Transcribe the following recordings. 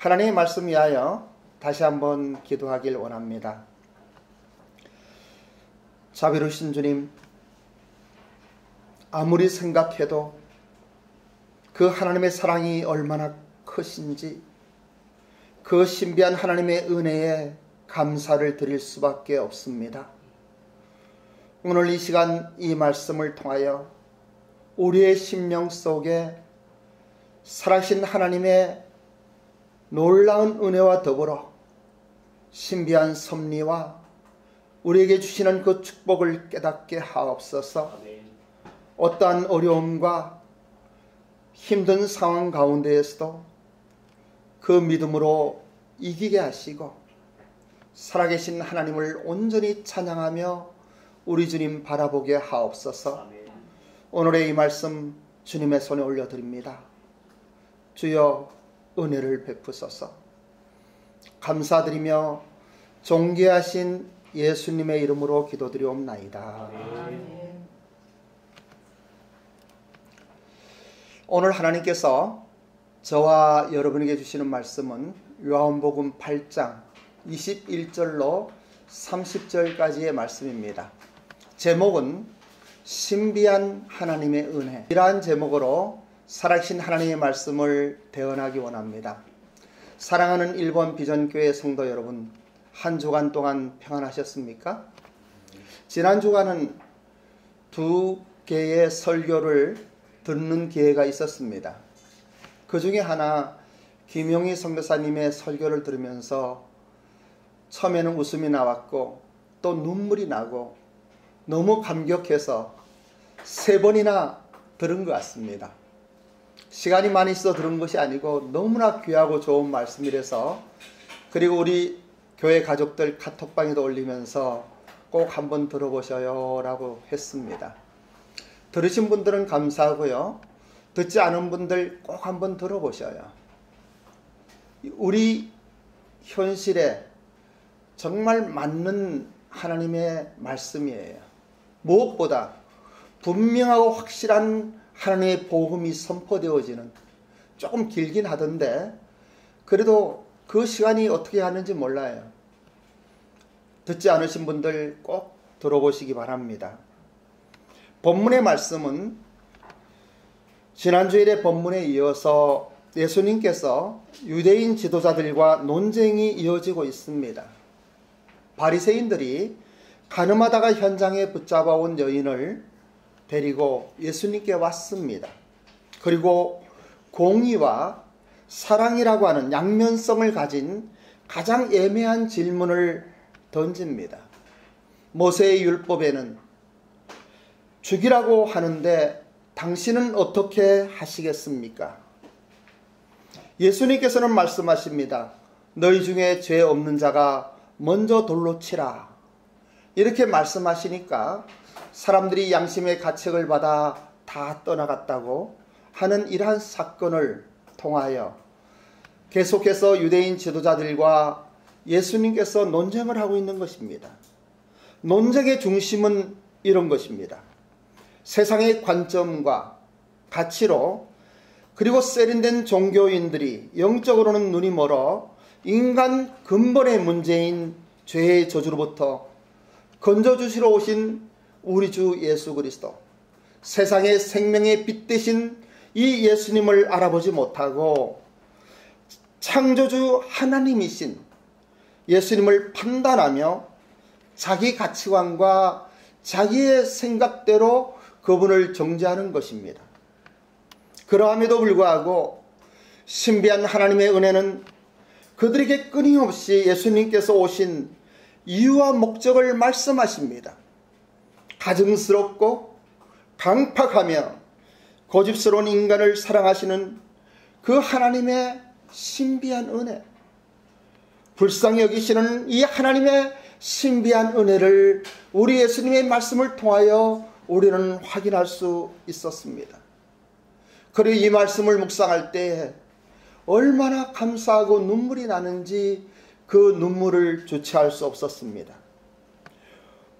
하나님의 말씀 위하여 다시 한번 기도하길 원합니다. 자비로우신 주님, 아무리 생각해도 그 하나님의 사랑이 얼마나 크신지, 그 신비한 하나님의 은혜에 감사를 드릴 수밖에 없습니다. 오늘 이 시간 이 말씀을 통하여 우리의 심령 속에 살아계신 하나님의 놀라운 은혜와 더불어 신비한 섭리와 우리에게 주시는 그 축복을 깨닫게 하옵소서. 어떠한 어려움과 힘든 상황 가운데에서도 그 믿음으로 이기게 하시고 살아계신 하나님을 온전히 찬양하며 우리 주님 바라보게 하옵소서. 오늘의 이 말씀 주님의 손에 올려드립니다. 주여 은혜를 베푸소서. 감사드리며 존귀하신 예수님의 이름으로 기도드리옵나이다. 오늘 하나님께서 저와 여러분에게 주시는 말씀은 요한복음 8장 21절로 30절까지의 말씀입니다. 제목은 신비한 하나님의 은혜. 이러한 제목으로 살아계신 하나님의 말씀을 대언하기 원합니다. 사랑하는 일본 비전교회 성도 여러분, 한 주간 동안 평안하셨습니까? 지난 주간은 두 개의 설교를 듣는 기회가 있었습니다. 그 중에 하나 김용희 선교사님의 설교를 들으면서 처음에는 웃음이 나왔고 또 눈물이 나고 너무 감격해서 3번이나 들은 것 같습니다. 시간이 많이 있어 들은 것이 아니고 너무나 귀하고 좋은 말씀이라서, 그리고 우리 교회 가족들 카톡방에도 올리면서 꼭 한번 들어보셔요 라고 했습니다. 들으신 분들은 감사하고요, 듣지 않은 분들 꼭 한번 들어보셔요. 우리 현실에 정말 맞는 하나님의 말씀이에요. 무엇보다 분명하고 확실한 하나님의 복음이 선포되어지는, 조금 길긴 하던데 그래도 그 시간이 어떻게 하는지 몰라요. 듣지 않으신 분들 꼭 들어보시기 바랍니다. 본문의 말씀은 지난주일의 본문에 이어서 예수님께서 유대인 지도자들과 논쟁이 이어지고 있습니다. 바리새인들이 가늠하다가 현장에 붙잡아온 여인을 데리고 예수님께 왔습니다. 그리고 공의와 사랑이라고 하는 양면성을 가진 가장 애매한 질문을 던집니다. 모세의 율법에는 죽이라고 하는데 당신은 어떻게 하시겠습니까? 예수님께서는 말씀하십니다. 너희 중에 죄 없는 자가 먼저 돌로 치라. 이렇게 말씀하시니까 사람들이 양심의 가책을 받아 다 떠나갔다고 하는 이러한 사건을 통하여 계속해서 유대인 지도자들과 예수님께서 논쟁을 하고 있는 것입니다. 논쟁의 중심은 이런 것입니다. 세상의 관점과 가치로, 그리고 세련된 종교인들이 영적으로는 눈이 멀어 인간 근본의 문제인 죄의 저주로부터 건져주시러 오신 우리 주 예수 그리스도, 세상의 생명의 빛 되신 이 예수님을 알아보지 못하고 창조주 하나님이신 예수님을 판단하며 자기 가치관과 자기의 생각대로 그분을 정죄하는 것입니다. 그러함에도 불구하고 신비한 하나님의 은혜는 그들에게 끊임없이 예수님께서 오신 이유와 목적을 말씀하십니다. 가증스럽고 강팍하며 고집스러운 인간을 사랑하시는 그 하나님의 신비한 은혜, 불쌍히 여기시는 이 하나님의 신비한 은혜를 우리 예수님의 말씀을 통하여 우리는 확인할 수 있었습니다. 그리고 이 말씀을 묵상할 때 얼마나 감사하고 눈물이 나는지 그 눈물을 주체할 수 없었습니다.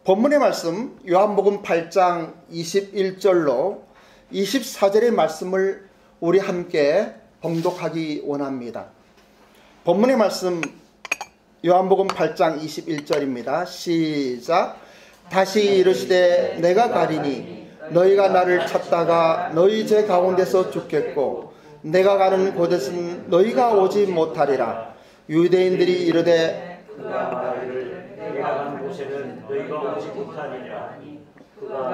본문의 말씀 요한복음 8장 21절로 24절의 말씀을 우리 함께 봉독하기 원합니다. 본문의 말씀 요한복음 8장 21절입니다. 시작. 다시 이르시되 내가 가리니 너희가 나를 찾다가 너희 제 가운데서 죽겠고 내가 가는 곳에서는 너희가 오지 못하리라. 유대인들이 이르되 그가 말하기를 내가 가는 곳에는 너희가 오지 못하리라.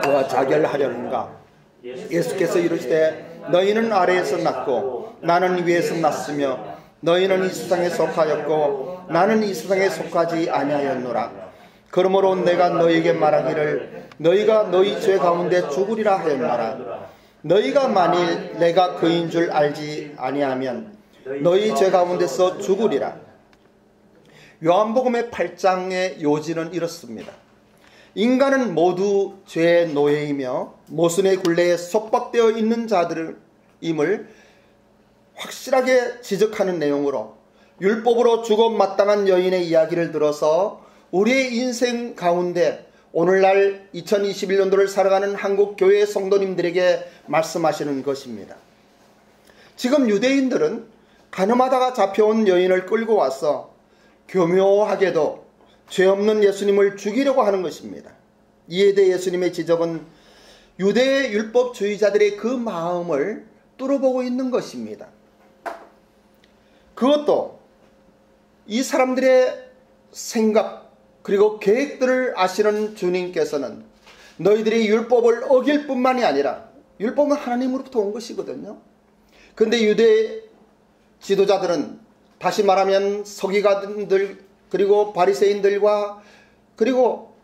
그가 자결하려는가. 예수께서 이르시되 너희는 아래에서 났고 나는 위에서 났으며 너희는 이 세상에 속하였고 나는 이 세상에 속하지 아니하였노라. 그러므로 내가 너희에게 말하기를 너희가 너희 죄 가운데 죽으리라 하였노라. 너희가 만일 내가 그인 줄 알지 아니하면 너희 죄 가운데서 죽으리라. 요한복음의 8장의 요지는 이렇습니다. 인간은 모두 죄의 노예이며 모순의 굴레에 속박되어 있는 자들임을 확실하게 지적하는 내용으로 율법으로 죽어 마땅한 여인의 이야기를 들어서 우리의 인생 가운데 오늘날 2021년도를 살아가는 한국 교회 성도님들에게 말씀하시는 것입니다. 지금 유대인들은 가늠하다가 잡혀온 여인을 끌고 와서 교묘하게도 죄 없는 예수님을 죽이려고 하는 것입니다. 이에 대해 예수님의 지적은 유대의 율법주의자들의 그 마음을 뚫어보고 있는 것입니다. 그것도 이 사람들의 생각 그리고 계획들을 아시는 주님께서는 너희들이 율법을 어길 뿐만이 아니라 율법은 하나님으로부터 온 것이거든요. 그런데 유대 지도자들은 다시 말하면 서기관들 그리고 바리새인들과 그리고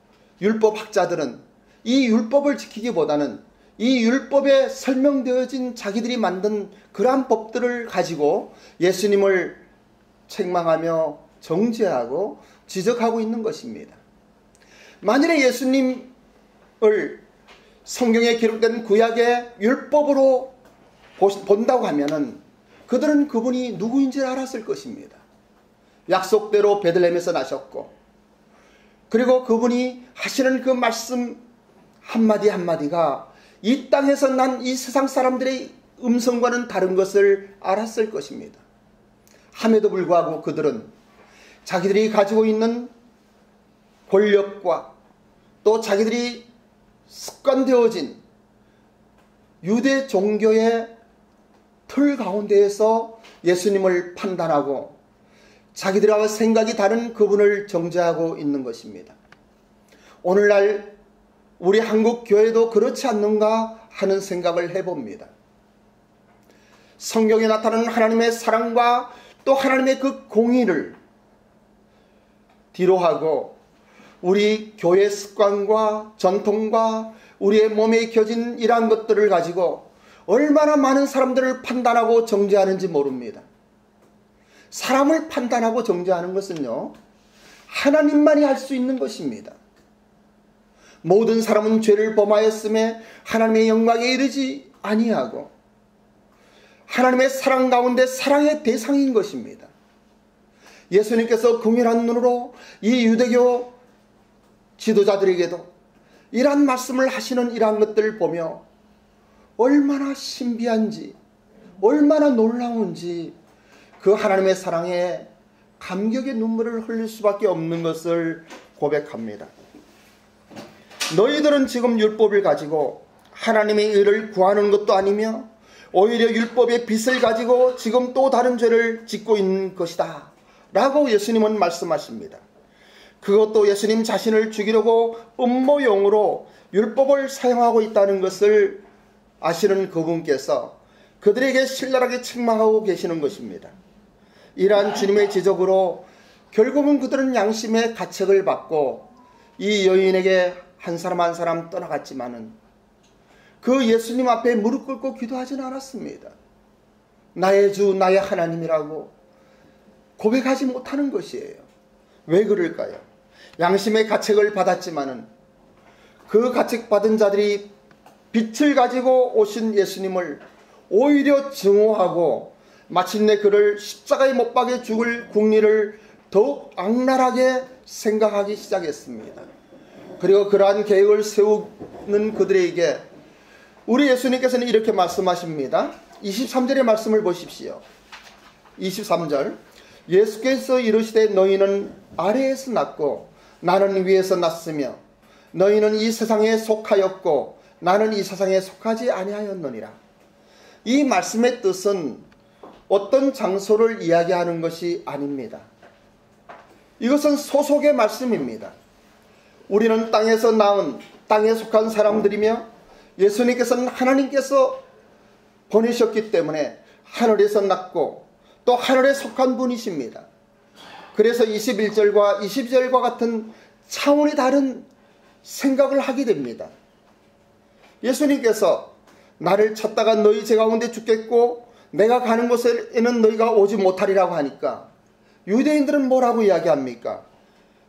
율법학자들은 이 율법을 지키기보다는 이 율법에 설명되어진 자기들이 만든 그러한 법들을 가지고 예수님을 책망하며 정죄하고 지적하고 있는 것입니다. 만일에 예수님을 성경에 기록된 구약의 율법으로 본다고 하면은 그들은 그분이 누구인지를 알았을 것입니다. 약속대로 베들레헴에서 나셨고 그리고 그분이 하시는 그 말씀 한마디 한마디가 이 땅에서 난 이 세상 사람들의 음성과는 다른 것을 알았을 것입니다. 함에도 불구하고 그들은 자기들이 가지고 있는 권력과 또 자기들이 습관되어진 유대 종교의 틀 가운데에서 예수님을 판단하고 자기들하고 생각이 다른 그분을 정죄하고 있는 것입니다. 오늘날 우리 한국 교회도 그렇지 않는가 하는 생각을 해봅니다. 성경에 나타나는 하나님의 사랑과 또 하나님의 그 공의를 뒤로하고 우리 교회 습관과 전통과 우리의 몸에 켜진 이러한 것들을 가지고 얼마나 많은 사람들을 판단하고 정죄하는지 모릅니다. 사람을 판단하고 정죄하는 것은요, 하나님만이 할 수 있는 것입니다. 모든 사람은 죄를 범하였음에 하나님의 영광에 이르지 아니하고 하나님의 사랑 가운데 사랑의 대상인 것입니다. 예수님께서 긍휼한 눈으로 이 유대교 지도자들에게도 이러한 말씀을 하시는 이러한 것들을 보며 얼마나 신비한지 얼마나 놀라운지 그 하나님의 사랑에 감격의 눈물을 흘릴 수밖에 없는 것을 고백합니다. 너희들은 지금 율법을 가지고 하나님의 의를 구하는 것도 아니며 오히려 율법의 빛을 가지고 지금 또 다른 죄를 짓고 있는 것이다 라고 예수님은 말씀하십니다. 그것도 예수님 자신을 죽이려고 음모용으로 율법을 사용하고 있다는 것을 아시는 그분께서 그들에게 신랄하게 책망하고 계시는 것입니다. 이러한 주님의 지적으로 결국은 그들은 양심의 가책을 받고 이 여인에게 한 사람 한 사람 떠나갔지만은 그 예수님 앞에 무릎 꿇고 기도하지는 않았습니다. 나의 주 나의 하나님이라고 고백하지 못하는 것이에요. 왜 그럴까요? 양심의 가책을 받았지만은 그 가책받은 자들이 빛을 가지고 오신 예수님을 오히려 증오하고 마침내 그를 십자가에 못 박여 죽을 국리를 더욱 악랄하게 생각하기 시작했습니다. 그리고 그러한 계획을 세우는 그들에게 우리 예수님께서는 이렇게 말씀하십니다. 23절의 말씀을 보십시오. 23절 예수께서 이르시되 너희는 아래에서 났고 나는 위에서 났으며 너희는 이 세상에 속하였고 나는 이 세상에 속하지 아니하였느니라. 이 말씀의 뜻은 어떤 장소를 이야기하는 것이 아닙니다. 이것은 소속의 말씀입니다. 우리는 땅에서 낳은 땅에 속한 사람들이며 예수님께서는 하나님께서 보내셨기 때문에 하늘에서 났고 또 하늘에 속한 분이십니다. 그래서 21절과 22절과 같은 차원이 다른 생각을 하게 됩니다. 예수님께서 나를 찾다가 너희 제 가운데 죽겠고 내가 가는 곳에는 너희가 오지 못하리라고 하니까 유대인들은 뭐라고 이야기합니까?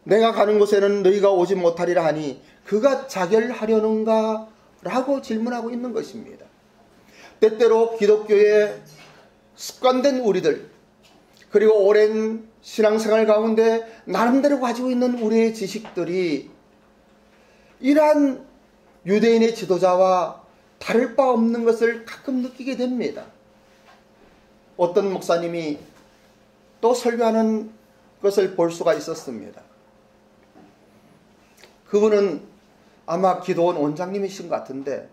내가 가는 곳에는 너희가 오지 못하리라 하니 그가 자결하려는가? 라고 질문하고 있는 것입니다. 때때로 기독교에 습관된 우리들, 그리고 오랜 신앙생활 가운데 나름대로 가지고 있는 우리의 지식들이 이러한 유대인의 지도자와 다를 바 없는 것을 가끔 느끼게 됩니다. 어떤 목사님이 또 설교하는 것을 볼 수가 있었습니다. 그분은 아마 기도원 원장님이신 것 같은데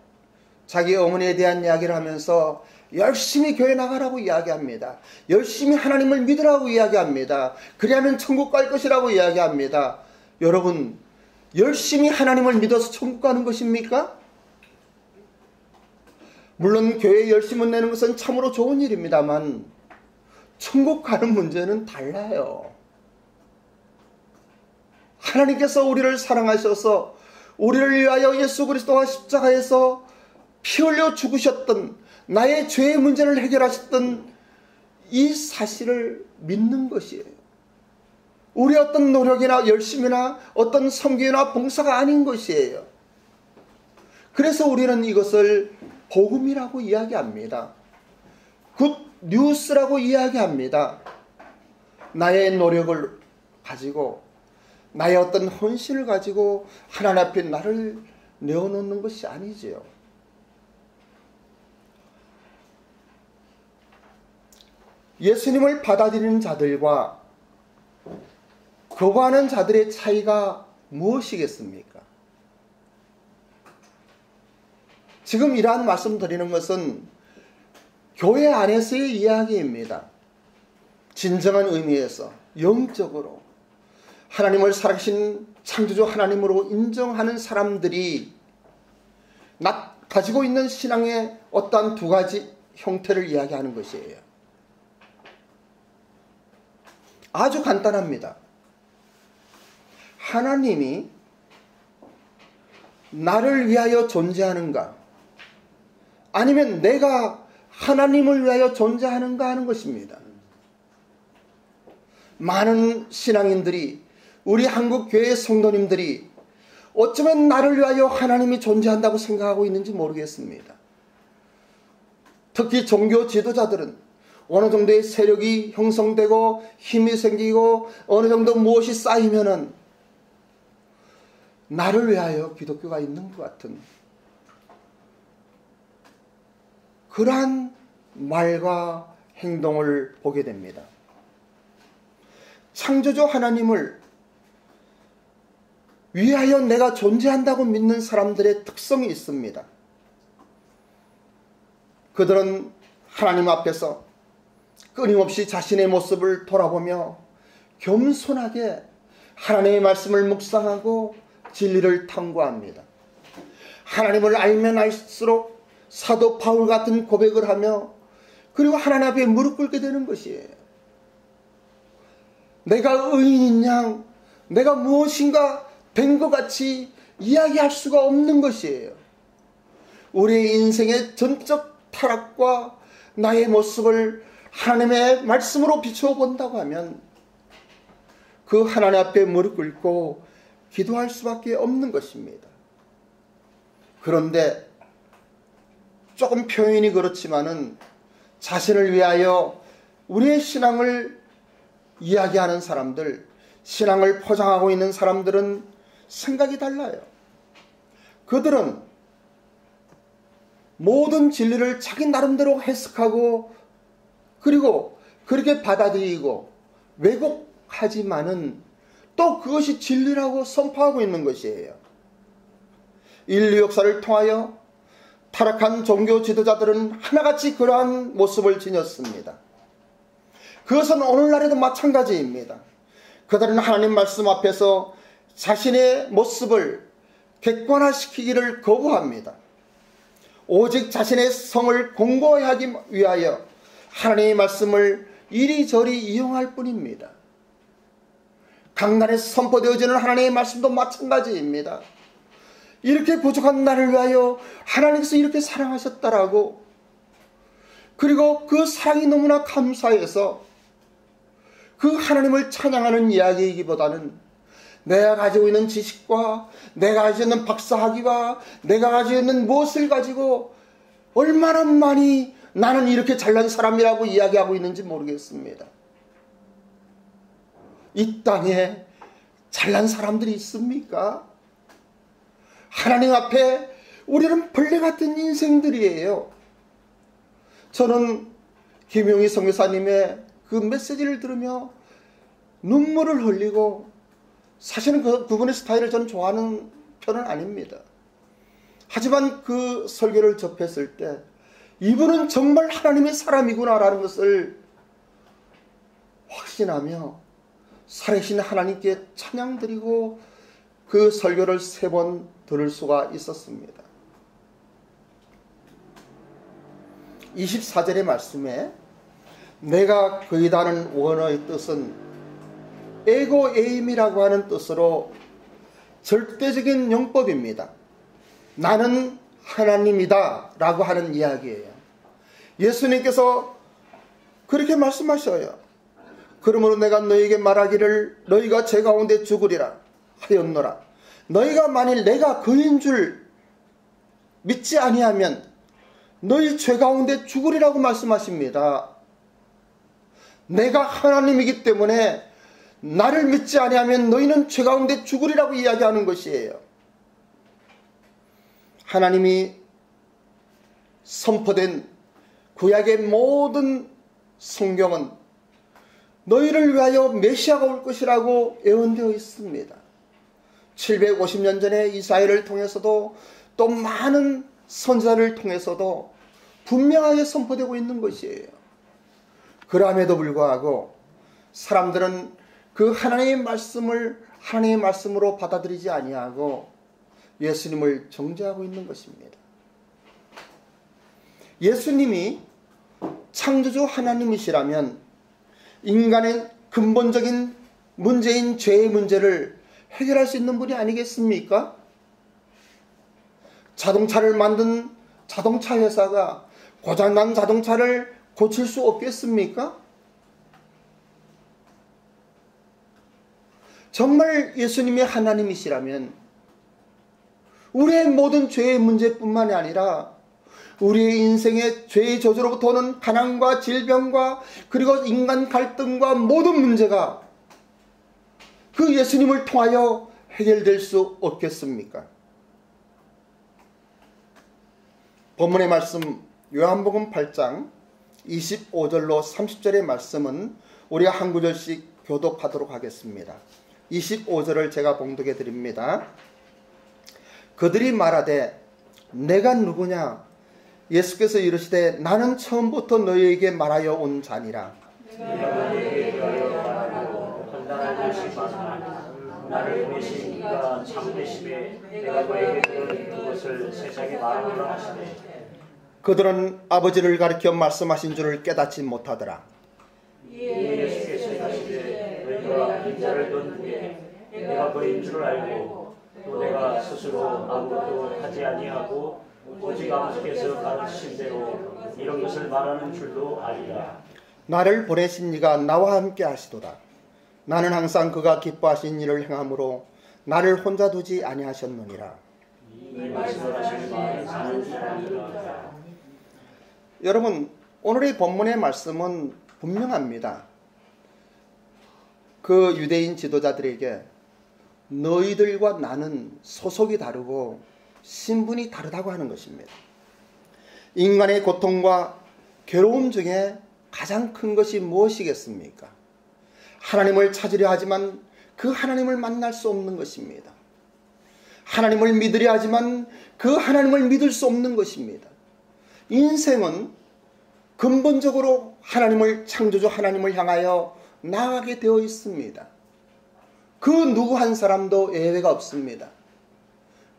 자기 어머니에 대한 이야기를 하면서 열심히 교회 나가라고 이야기합니다. 열심히 하나님을 믿으라고 이야기합니다. 그리하면 천국 갈 것이라고 이야기합니다. 여러분, 열심히 하나님을 믿어서 천국 가는 것입니까? 물론 교회에 열심을 내는 것은 참으로 좋은 일입니다만 천국 가는 문제는 달라요. 하나님께서 우리를 사랑하셔서 우리를 위하여 예수 그리스도와 십자가에서 피 흘려 죽으셨던 나의 죄의 문제를 해결하셨던 이 사실을 믿는 것이에요. 우리 어떤 노력이나 열심이나 어떤 섬기나 봉사가 아닌 것이에요. 그래서 우리는 이것을 복음이라고 이야기합니다. 굿 뉴스라고 이야기합니다. 나의 노력을 가지고 나의 어떤 헌신을 가지고 하나님 앞에 나를 내어놓는 것이 아니지요. 예수님을 받아들이는 자들과 거부하는 자들의 차이가 무엇이겠습니까? 지금 이러한 말씀 드리는 것은 교회 안에서의 이야기입니다. 진정한 의미에서 영적으로 하나님을 살아계신 창조주 하나님으로 인정하는 사람들이 가지고 있는 신앙의 어떠한 두 가지 형태를 이야기하는 것이에요. 아주 간단합니다. 하나님이 나를 위하여 존재하는가? 아니면 내가 하나님을 위하여 존재하는가 하는 것입니다. 많은 신앙인들이, 우리 한국교회 성도님들이 어쩌면 나를 위하여 하나님이 존재한다고 생각하고 있는지 모르겠습니다. 특히 종교 지도자들은 어느 정도의 세력이 형성되고 힘이 생기고 어느 정도 무엇이 쌓이면은 나를 위하여 기독교가 있는 것 같은 그러한 말과 행동을 보게 됩니다. 창조주 하나님을 위하여 내가 존재한다고 믿는 사람들의 특성이 있습니다. 그들은 하나님 앞에서 끊임없이 자신의 모습을 돌아보며 겸손하게 하나님의 말씀을 묵상하고 진리를 탐구합니다. 하나님을 알면 알수록 사도 바울 같은 고백을 하며 그리고 하나님 앞에 무릎 꿇게 되는 것이에요. 내가 의인인 양, 내가 무엇인가 된 것 같이 이야기할 수가 없는 것이에요. 우리의 인생의 전적 타락과 나의 모습을 하나님의 말씀으로 비추어 본다고 하면 그 하나님 앞에 무릎 꿇고 기도할 수밖에 없는 것입니다. 그런데 조금 표현이 그렇지만은 자신을 위하여 우리의 신앙을 이야기하는 사람들, 신앙을 포장하고 있는 사람들은 생각이 달라요. 그들은 모든 진리를 자기 나름대로 해석하고 그리고 그렇게 받아들이고 왜곡하지만은 또 그것이 진리라고 선포하고 있는 것이에요. 인류 역사를 통하여 타락한 종교 지도자들은 하나같이 그러한 모습을 지녔습니다. 그것은 오늘날에도 마찬가지입니다. 그들은 하나님 말씀 앞에서 자신의 모습을 객관화시키기를 거부합니다. 오직 자신의 성을 공고하기 위하여 하나님의 말씀을 이리저리 이용할 뿐입니다. 강단에서 선포되어지는 하나님의 말씀도 마찬가지입니다. 이렇게 부족한 나를 위하여 하나님께서 이렇게 사랑하셨다라고, 그리고 그 사랑이 너무나 감사해서 그 하나님을 찬양하는 이야기이기보다는 내가 가지고 있는 지식과 내가 가지고 있는 박사학위와 내가 가지고 있는 무엇을 가지고 얼마나 많이 나는 이렇게 잘난 사람이라고 이야기하고 있는지 모르겠습니다. 이 땅에 잘난 사람들이 있습니까? 하나님 앞에 우리는 벌레 같은 인생들이에요. 저는 김용희 선교사님의 그 메시지를 들으며 눈물을 흘리고, 사실은 그분의 스타일을 저는 좋아하는 편은 아닙니다. 하지만 그 설교를 접했을 때 이분은 정말 하나님의 사람이구나라는 것을 확신하며 살아계신 하나님께 찬양드리고 그 설교를 3번 들을 수가 있었습니다. 24절의 말씀에 내가 그이다는 원어의 뜻은 에고에임이라고 하는 뜻으로 절대적인 용법입니다. 나는 하나님이다 라고 하는 이야기예요. 예수님께서 그렇게 말씀하셔요. 그러므로 내가 너희에게 말하기를 너희가 제 가운데 죽으리라 하였노라. 너희가 만일 내가 그인 줄 믿지 아니하면 너희 죄 가운데 죽으리라고 말씀하십니다. 내가 하나님이기 때문에 나를 믿지 아니하면 너희는 죄 가운데 죽으리라고 이야기하는 것이에요. 하나님이 선포된 구약의 모든 성경은 너희를 위하여 메시아가 올 것이라고 예언되어 있습니다. 750년 전에 이사야를 통해서도 또 많은 선지자를 통해서도 분명하게 선포되고 있는 것이에요. 그럼에도 불구하고 사람들은 그 하나님의 말씀을 하나님의 말씀으로 받아들이지 아니하고 예수님을 정죄하고 있는 것입니다. 예수님이 창조주 하나님이시라면 인간의 근본적인 문제인 죄의 문제를 해결할 수 있는 분이 아니겠습니까? 자동차를 만든 자동차 회사가 고장난 자동차를 고칠 수 없겠습니까? 정말 예수님이 하나님이시라면 우리의 모든 죄의 문제뿐만이 아니라 우리의 인생의 죄의 저주로부터 오는 가난과 질병과 그리고 인간 갈등과 모든 문제가 그 예수님을 통하여 해결될 수 없겠습니까? 본문의 말씀 요한복음 8장 25절로 30절의 말씀은 우리가 한 구절씩 교독하도록 하겠습니다. 25절을 제가 봉독해 드립니다. 그들이 말하되 내가 누구냐? 예수께서 이르시되 나는 처음부터 너희에게 말하여 온 자니라. 내가 너희에게 말하여 판단할 것이 많으나 나를 보내신 이가 참되시되 내가 너희에게 그것을 세상에 말하노라 하시되 그들은 아버지를 가리켜 말씀하신 줄을 깨닫지 못하더라. 예수께서 하시되 너희가 인자를 둔 후에 내가 그인 줄 알고 또 내가 스스로 아무것도 하지 아니하고 오직 아버지께서 가르치신 대로 이런 것을 말하는 줄도 아리라. 나를 보내신 이가 나와 함께 하시도다. 나는 항상 그가 기뻐하신 일을 행함으로 나를 혼자 두지 아니하셨느니라. 이 말씀을 하시는 마음이 사는 사람들아. 여러분, 오늘의 본문의 말씀은 분명합니다. 그 유대인 지도자들에게 너희들과 나는 소속이 다르고 신분이 다르다고 하는 것입니다. 인간의 고통과 괴로움 중에 가장 큰 것이 무엇이겠습니까? 하나님을 찾으려 하지만 그 하나님을 만날 수 없는 것입니다. 하나님을 믿으려 하지만 그 하나님을 믿을 수 없는 것입니다. 인생은 근본적으로 하나님을, 창조주 하나님을 향하여 나아가게 되어 있습니다. 그 누구 한 사람도 예외가 없습니다.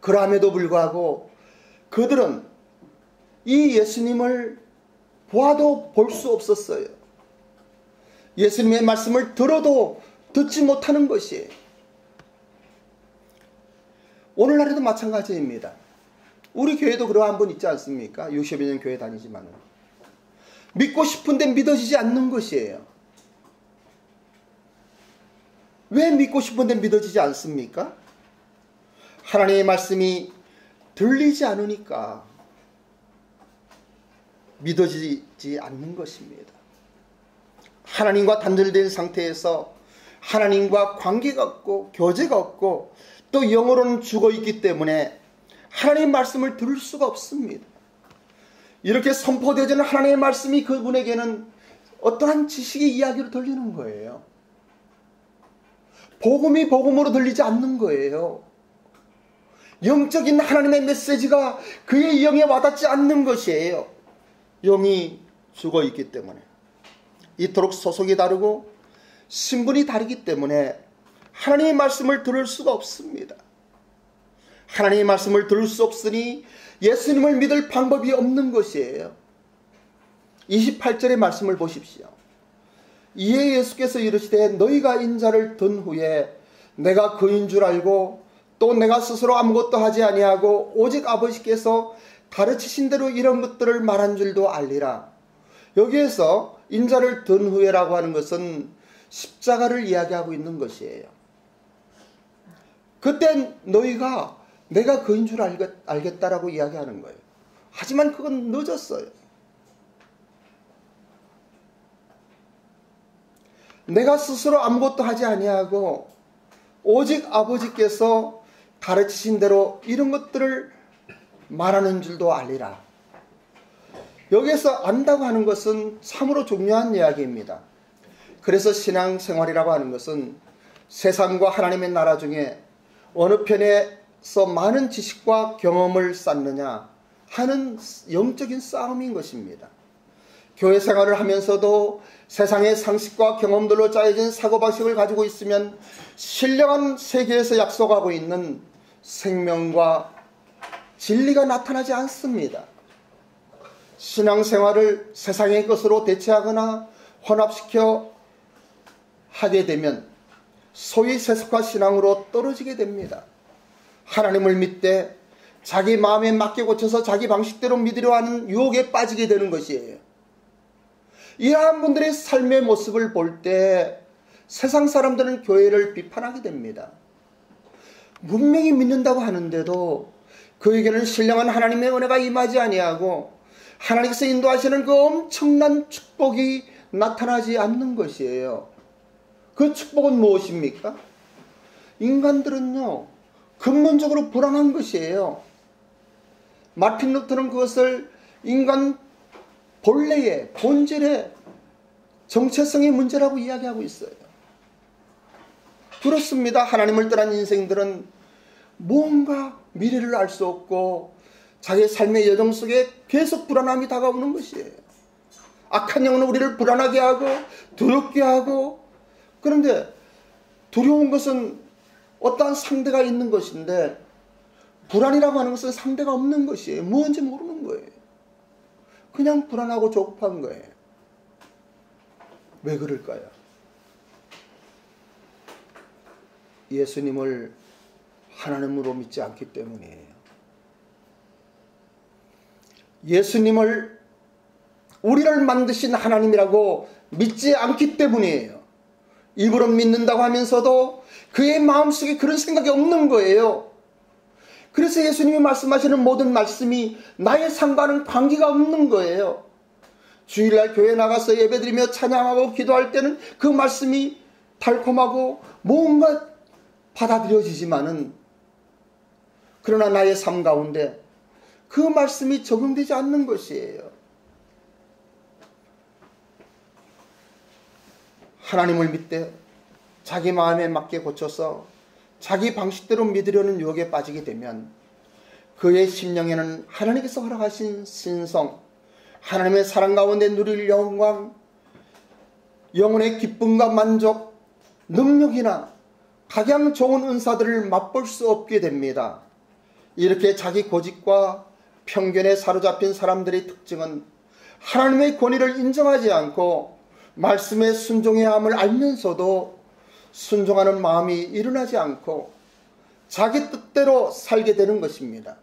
그럼에도 불구하고 그들은 이 예수님을 보아도 볼 수 없었어요. 예수님의 말씀을 들어도 듣지 못하는 것이에요. 오늘날에도 마찬가지입니다. 우리 교회도 그러한 분 있지 않습니까? 60여 년 교회 다니지만 믿고 싶은데 믿어지지 않는 것이에요. 왜 믿고 싶은데 믿어지지 않습니까? 하나님의 말씀이 들리지 않으니까 믿어지지 않는 것입니다. 하나님과 단절된 상태에서 하나님과 관계가 없고 교제가 없고 또 영으로는 죽어있기 때문에 하나님의 말씀을 들을 수가 없습니다. 이렇게 선포되어지는 하나님의 말씀이 그분에게는 어떠한 지식의 이야기로 들리는 거예요. 복음이 복음으로 들리지 않는 거예요. 영적인 하나님의 메시지가 그의 영에 와닿지 않는 것이에요. 영이 죽어있기 때문에. 이토록 소속이 다르고 신분이 다르기 때문에 하나님의 말씀을 들을 수가 없습니다. 하나님의 말씀을 들을 수 없으니 예수님을 믿을 방법이 없는 것이에요. 28절의 말씀을 보십시오. 이에 예수께서 이르시되 너희가 인자를 든 후에 내가 그인 줄 알고 또 내가 스스로 아무것도 하지 아니하고 오직 아버지께서 가르치신 대로 이런 것들을 말한 줄도 알리라. 여기에서 인자를 든 후에라고 하는 것은 십자가를 이야기하고 있는 것이에요. 그때 너희가 내가 그인 줄 알겠다라고 이야기하는 거예요. 하지만 그건 늦었어요. 내가 스스로 아무것도 하지 아니하고 오직 아버지께서 가르치신 대로 이런 것들을 말하는 줄도 알리라. 여기에서 안다고 하는 것은 참으로 중요한 이야기입니다. 그래서 신앙생활이라고 하는 것은 세상과 하나님의 나라 중에 어느 편에서 많은 지식과 경험을 쌓느냐 하는 영적인 싸움인 것입니다. 교회 생활을 하면서도 세상의 상식과 경험들로 짜여진 사고방식을 가지고 있으면 신령한 세계에서 약속하고 있는 생명과 진리가 나타나지 않습니다. 신앙생활을 세상의 것으로 대체하거나 혼합시켜 하게 되면 소위 세속화 신앙으로 떨어지게 됩니다. 하나님을 믿되 자기 마음에 맞게 고쳐서 자기 방식대로 믿으려 하는 유혹에 빠지게 되는 것이에요. 이러한 분들의 삶의 모습을 볼 때 세상 사람들은 교회를 비판하게 됩니다. 분명히 믿는다고 하는데도 그에게는 신령한 하나님의 은혜가 임하지 아니하고 하나님께서 인도하시는 그 엄청난 축복이 나타나지 않는 것이에요. 그 축복은 무엇입니까? 인간들은요, 근본적으로 불안한 것이에요. 마틴 루터는 그것을 인간 본래의, 본질의 정체성의 문제라고 이야기하고 있어요. 그렇습니다. 하나님을 떠난 인생들은 뭔가 미래를 알 수 없고 자기의 삶의 여정 속에 계속 불안함이 다가오는 것이에요. 악한 영은 우리를 불안하게 하고 두렵게 하고, 그런데 두려운 것은 어떠한 상대가 있는 것인데 불안이라고 하는 것은 상대가 없는 것이에요. 무엇인지 모르는 거예요. 그냥 불안하고 조급한 거예요. 왜 그럴까요? 예수님을 하나님으로 믿지 않기 때문이에요. 예수님을 우리를 만드신 하나님이라고 믿지 않기 때문이에요. 입으로 믿는다고 하면서도 그의 마음속에 그런 생각이 없는 거예요. 그래서 예수님이 말씀하시는 모든 말씀이 나의 삶과는 관계가 없는 거예요. 주일날 교회 나가서 예배드리며 찬양하고 기도할 때는 그 말씀이 달콤하고 뭔가 받아들여지지만은, 그러나 나의 삶 가운데 그 말씀이 적용되지 않는 것이에요. 하나님을 믿되 자기 마음에 맞게 고쳐서 자기 방식대로 믿으려는 유혹에 빠지게 되면 그의 심령에는 하나님께서 허락하신 신성, 하나님의 사랑 가운데 누릴 영광, 영혼의 기쁨과 만족, 능력이나 가장 좋은 은사들을 맛볼 수 없게 됩니다. 이렇게 자기 고집과 편견에 사로잡힌 사람들의 특징은 하나님의 권위를 인정하지 않고 말씀에 순종해야 함을 알면서도 순종하는 마음이 일어나지 않고 자기 뜻대로 살게 되는 것입니다.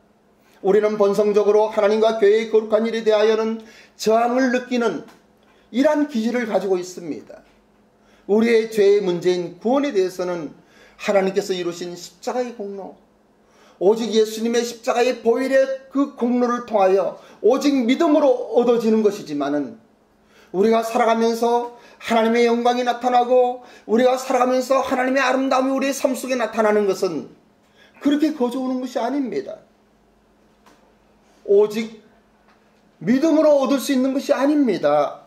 우리는 본성적으로 하나님과 교회의 거룩한 일에 대하여는 저항을 느끼는 이러한 기질을 가지고 있습니다. 우리의 죄의 문제인 구원에 대해서는 하나님께서 이루신 십자가의 공로, 오직 예수님의 십자가의 보혈의 그 공로를 통하여 오직 믿음으로 얻어지는 것이지만은, 우리가 살아가면서 하나님의 영광이 나타나고 우리가 살아가면서 하나님의 아름다움이 우리의 삶 속에 나타나는 것은 그렇게 거저오는 것이 아닙니다. 오직 믿음으로 얻을 수 있는 것이 아닙니다.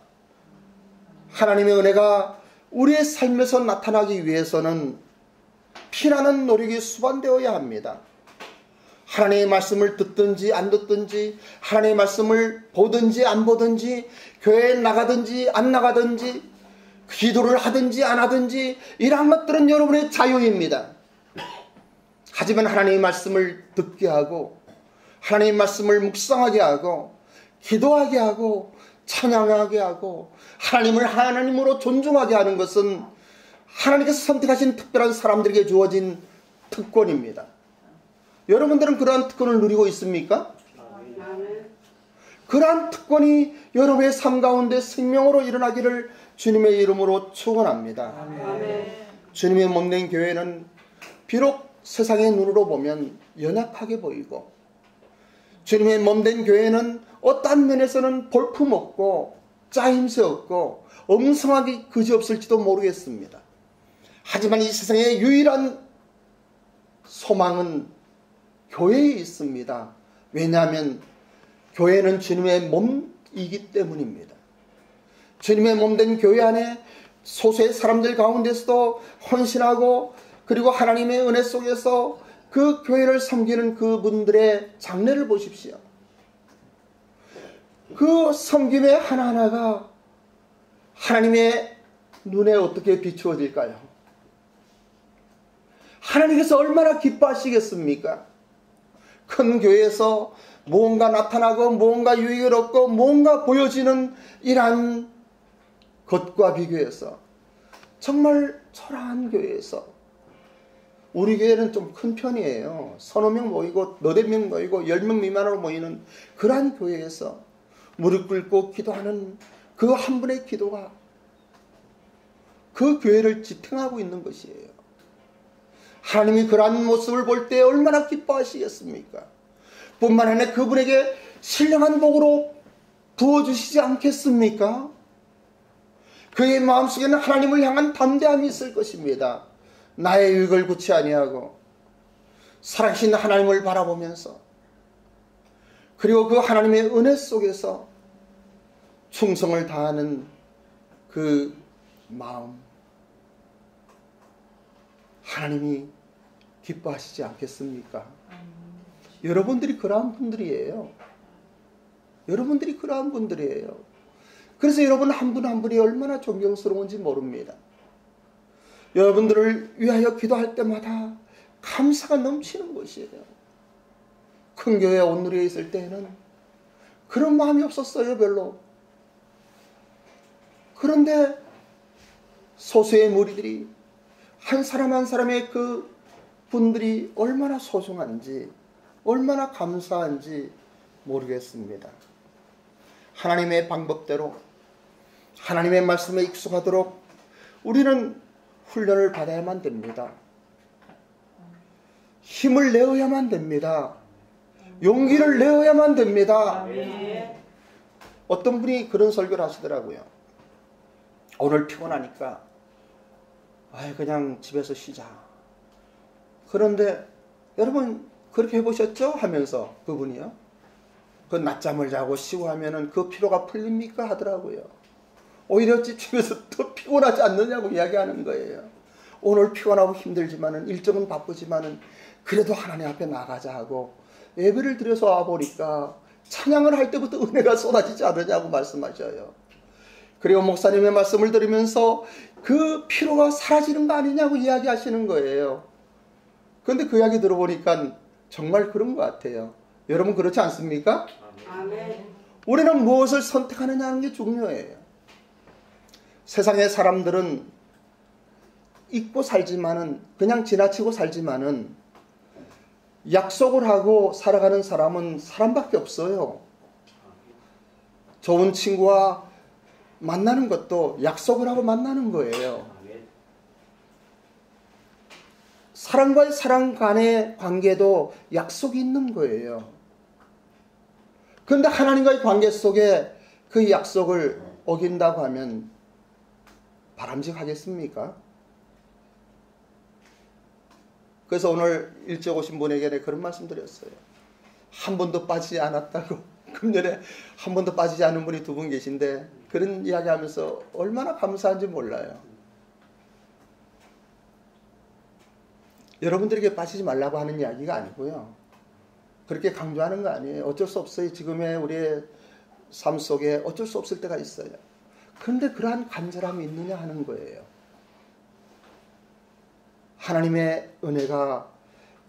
하나님의 은혜가 우리의 삶에서 나타나기 위해서는 피나는 노력이 수반되어야 합니다. 하나님의 말씀을 듣든지 안 듣든지, 하나님의 말씀을 보든지 안 보든지, 교회에 나가든지 안 나가든지, 기도를 하든지 안 하든지, 이러한 것들은 여러분의 자유입니다. 하지만 하나님의 말씀을 듣게 하고 하나님의 말씀을 묵상하게 하고 기도하게 하고 찬양하게 하고 하나님을 하나님으로 존중하게 하는 것은 하나님께서 선택하신 특별한 사람들에게 주어진 특권입니다. 여러분들은 그러한 특권을 누리고 있습니까? 그러한 특권이 여러분의 삶 가운데 생명으로 일어나기를 주님의 이름으로 축원합니다. 주님의 몸된 교회는 비록 세상의 눈으로 보면 연약하게 보이고, 주님의 몸된 교회는 어떤 면에서는 볼품없고 짜임새 없고 엄성하기 그지없을지도 모르겠습니다. 하지만 이 세상의 유일한 소망은 교회에 있습니다. 왜냐하면 교회는 주님의 몸이기 때문입니다. 주님의 몸된 교회 안에 소수의 사람들 가운데서도 헌신하고 그리고 하나님의 은혜 속에서 그 교회를 섬기는 그분들의 장래를 보십시오. 그 섬김의 하나하나가 하나님의 눈에 어떻게 비추어질까요? 하나님께서 얼마나 기뻐하시겠습니까? 큰 교회에서 무언가 나타나고 무언가 유익을 얻고 무언가 보여지는 이러한 것과 비교해서 정말 초라한 교회에서, 우리 교회는 좀 큰 편이에요. 서너 명 모이고 너댓 명 모이고 10명 미만으로 모이는 그러한 교회에서 무릎 꿇고 기도하는 그 한 분의 기도가 그 교회를 지탱하고 있는 것이에요. 하나님이 그러한 모습을 볼 때 얼마나 기뻐하시겠습니까? 뿐만 아니라 그분에게 신령한 복으로 부어주시지 않겠습니까? 그의 마음속에는 하나님을 향한 담대함이 있을 것입니다. 나의 유익을 구치 아니하고 살아계신 하나님을 바라보면서, 그리고 그 하나님의 은혜 속에서 충성을 다하는 그 마음, 하나님이 기뻐하시지 않겠습니까? 여러분들이 그러한 분들이에요. 여러분들이 그러한 분들이에요. 그래서 여러분 한 분 한 분이 얼마나 존경스러운지 모릅니다. 여러분들을 위하여 기도할 때마다 감사가 넘치는 것이에요. 큰 교회 온누리에 있을 때에는 그런 마음이 없었어요, 별로. 그런데 소수의 무리들이 한 사람 한 사람의 그 분들이 얼마나 소중한지, 얼마나 감사한지 모르겠습니다. 하나님의 방법대로 하나님의 말씀에 익숙하도록 우리는 훈련을 받아야만 됩니다. 힘을 내어야만 됩니다. 용기를 내어야만 됩니다. 어떤 분이 그런 설교를 하시더라고요. 오늘 피곤하니까 그냥 집에서 쉬자. 그런데 여러분 그렇게 해보셨죠? 하면서 그분이요, 그 낮잠을 자고 쉬고 하면은 그 피로가 풀립니까? 하더라고요. 오히려 집에서 더 피곤하지 않느냐고 이야기하는 거예요. 오늘 피곤하고 힘들지만은 일정은 바쁘지만은 그래도 하나님 앞에 나가자 하고 예배를 드려서 와보니까 찬양을 할 때부터 은혜가 쏟아지지 않느냐고 말씀하셔요. 그리고 목사님의 말씀을 들으면서 그 피로가 사라지는 거 아니냐고 이야기하시는 거예요. 그런데 그 이야기 들어보니까 정말 그런 것 같아요. 여러분 그렇지 않습니까? 아멘. 우리는 무엇을 선택하느냐는 게 중요해요. 세상의 사람들은 잊고 살지만은 그냥 지나치고 살지만은 약속을 하고 살아가는 사람은 사람밖에 없어요. 좋은 친구와 만나는 것도 약속을 하고 만나는 거예요. 사람과의 사람 간의 관계도 약속이 있는 거예요. 그런데 하나님과의 관계 속에 그 약속을 어긴다고 하면 바람직하겠습니까? 그래서 오늘 일찍 오신 분에게 그런 말씀 드렸어요. 한 번도 빠지지 않았다고. 금년에 한 번도 빠지지 않은 분이 2분 계신데 그런 이야기 하면서 얼마나 감사한지 몰라요. 여러분들에게 빠지지 말라고 하는 이야기가 아니고요. 그렇게 강조하는 거 아니에요. 어쩔 수 없어요. 지금의 우리의 삶 속에 어쩔 수 없을 때가 있어요. 그런데 그러한 간절함이 있느냐 하는 거예요. 하나님의 은혜가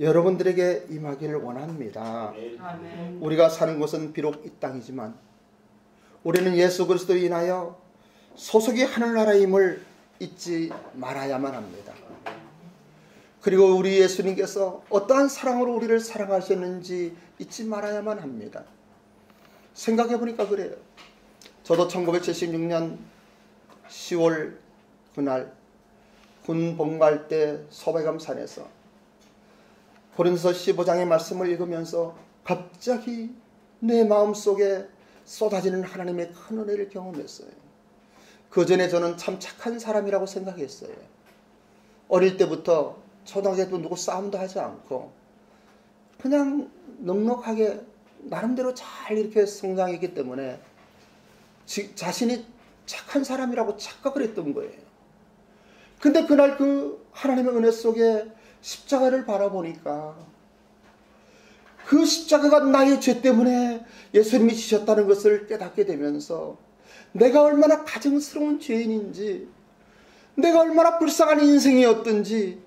여러분들에게 임하기를 원합니다. 아멘. 우리가 사는 곳은 비록 이 땅이지만 우리는 예수 그리스도로 인하여 소속이 하늘나라임을 잊지 말아야만 합니다. 그리고 우리 예수님께서 어떠한 사랑으로 우리를 사랑하셨는지 잊지 말아야만 합니다. 생각해 보니까 그래요. 저도 1976년 10월 그날 군 복무할 때 소백암산에서 고린도서 15장의 말씀을 읽으면서 갑자기 내 마음속에 쏟아지는 하나님의 큰 은혜를 경험했어요. 그 전에 저는 참 착한 사람이라고 생각했어요. 어릴 때부터 초등학교 때 누구 싸움도 하지 않고 그냥 넉넉하게 나름대로 잘 이렇게 성장했기 때문에 자신이 착한 사람이라고 착각을 했던 거예요. 근데 그날 그 하나님의 은혜 속에 십자가를 바라보니까 그 십자가가 나의 죄 때문에 예수님이 지셨다는 것을 깨닫게 되면서 내가 얼마나 가증스러운 죄인인지, 내가 얼마나 불쌍한 인생이었던지,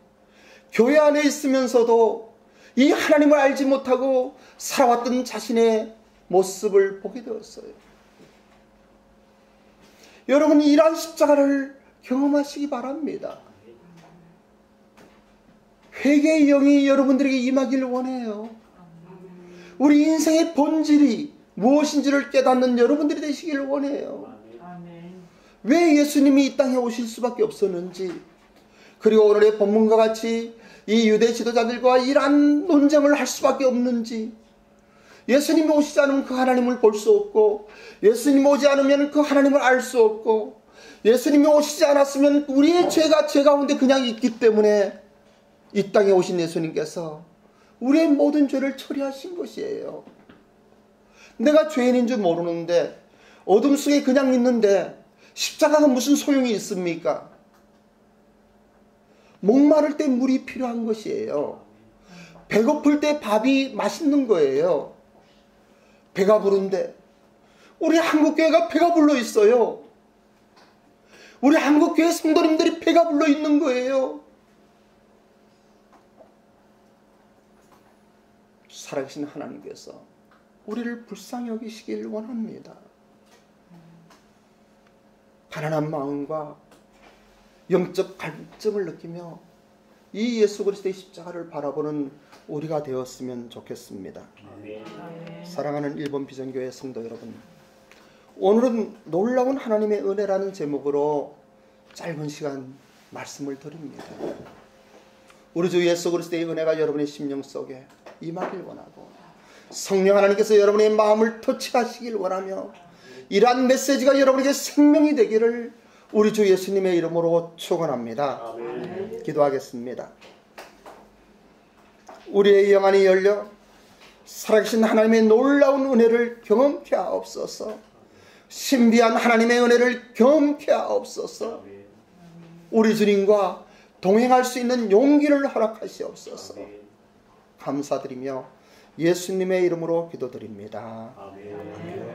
교회 안에 있으면서도 이 하나님을 알지 못하고 살아왔던 자신의 모습을 보게 되었어요. 여러분, 이러한 십자가를 경험하시기 바랍니다. 회개의 영이 여러분들에게 임하기를 원해요. 우리 인생의 본질이 무엇인지를 깨닫는 여러분들이 되시기를 원해요. 왜 예수님이 이 땅에 오실 수밖에 없었는지, 그리고 오늘의 본문과 같이 이 유대 지도자들과 이러한 논쟁을 할 수밖에 없는지, 예수님이 오시지 않으면 그 하나님을 볼 수 없고, 예수님이 오지 않으면 그 하나님을 알 수 없고, 예수님이 오시지 않았으면 우리의 죄가 죄 가운데 그냥 있기 때문에 이 땅에 오신 예수님께서 우리의 모든 죄를 처리하신 것이에요. 내가 죄인인 줄 모르는데, 어둠 속에 그냥 있는데 십자가가 무슨 소용이 있습니까? 목마를 때 물이 필요한 것이에요. 배고플 때 밥이 맛있는 거예요. 배가 부른데 우리 한국교회가 배가 불러 있어요. 우리 한국교회 성도님들이 배가 불러 있는 거예요. 살아계신 하나님께서 우리를 불쌍히 여기시길 원합니다. 가난한 마음과 영적 갈증을 느끼며 이 예수 그리스도의 십자가를 바라보는 우리가 되었으면 좋겠습니다. 사랑하는 일본 비전교회 성도 여러분, 오늘은 놀라운 하나님의 은혜라는 제목으로 짧은 시간 말씀을 드립니다. 우리 주 예수 그리스도의 은혜가 여러분의 심령 속에 임하길 원하고, 성령 하나님께서 여러분의 마음을 터치하시길 원하며, 이러한 메시지가 여러분에게 생명이 되기를 우리 주 예수님의 이름으로 축원합니다. 아멘. 기도하겠습니다. 우리의 영안이 열려 살아계신 하나님의 놀라운 은혜를 경험케 하옵소서. 신비한 하나님의 은혜를 경험케 하옵소서. 우리 주님과 동행할 수 있는 용기를 허락하시옵소서. 감사드리며 예수님의 이름으로 기도드립니다. 아멘.